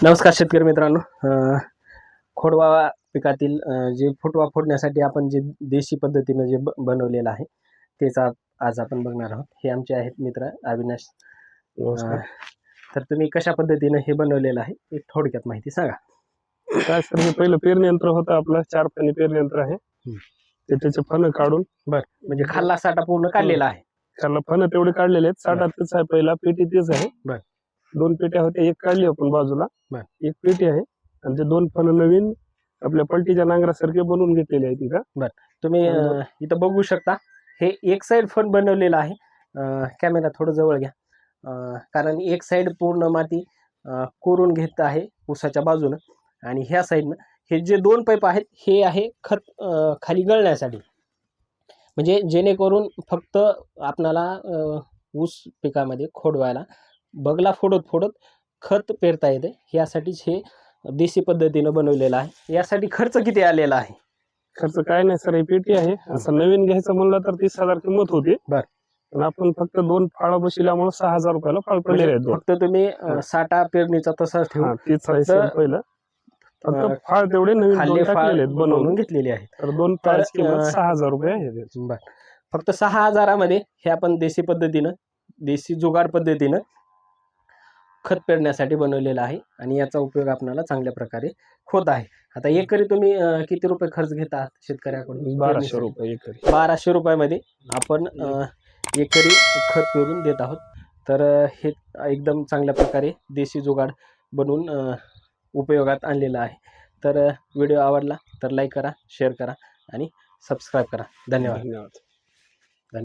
नमस्कार शेतकरी मित्रांनो. खोडवा पिकातील जे फुटवा फोडण्यासाठी आपण जे देशी पद्धतीनं जे बनवलेलं आहे तेच आज आपण बघणार आहोत. हे आमचे आहेत मित्र अविनाश. तर तुम्ही कशा पद्धतीनं हे बनवलेलं आहे एक थोडक्यात माहिती सांगा. काय सर, हे पहिलं पेरणी यंत्र होतं आपलं, 4 फणी पेरणी यंत्र आहे. ते त्याचे फण काढून म्हणजे खाल्ला साठा पूर्ण काढलेला आहे. त्याला फण तेवढे काढलेले आहेत. साठा तेच आहे, पहिला पेटी तेच आहे. 2 पेट्या होत्या, एक काढली आपण बाजूला, एक पेटी आहे आणि ते 2 फण नवीन आपल्या पलटीच्या नांगरासारखे बनवून घेतलेले आहेत इथं. तुम्ही इथं बघू शकता. हे एक साइड फण बनवलेलं आहे. कॅमेरा थोडं जवळ घ्या, कारण एक साइड पूर्ण माती कोरून घेत आहे ऊसाच्या बाजूनं आणि ह्या साईडनं हे जे 2 पाईप आहेत हे आहे खत खाली गळण्यासाठी, म्हणजे जेणेकरून फक्त आपणाला ऊस पिकामध्ये खोडवायला बगला फोडत खत पेरता येते. यासाठीच हे देशी पद्धतीनं बनवलेलं आहे. यासाठी खर्च किती आलेला आहे? खर्च काय नाही सर, ही पेटी आहे. असं नवीन घ्यायचं म्हणलं तर 30,000 किंमत होती. पण आपण फक्त 2 फाळा बसल्यामुळे 6,000 रुपयाला फाळ पडलेले आहेत. फक्त तुम्ही साठा पेरणीचा तसाच ठेवून तीच आहे पहिलं, फक्त फाळ तेवढे नवीन खाली टाकलेले आहेत, बनवून घेतलेली आहे. तर 2 फाळाची किंमत 6,000 रुपये आहे. फक्त 6,000 मध्ये हे आपण देशी पद्धतीनं, देशी जुगाड पद्धतीनं खत पेरण्यासाठी बनवलेलं आहे आणि याचा उपयोग आपल्याला चांगल्या प्रकारे होत आहे. आता एकरी तुम्ही किती रुपये खर्च घेता शेतकऱ्याकडून? 1200 रुपये एकरी. 1200 रुपयामध्ये आपण एकरी खत पेरून देत आहोत. तर हे एकदम चांगल्या प्रकारे देशी जुगाड बनवून उपयोगात आणलेलं आहे. तर व्हिडिओ आवडला तर लाईक करा, शेअर करा आणि सबस्क्राईब करा. धन्यवाद.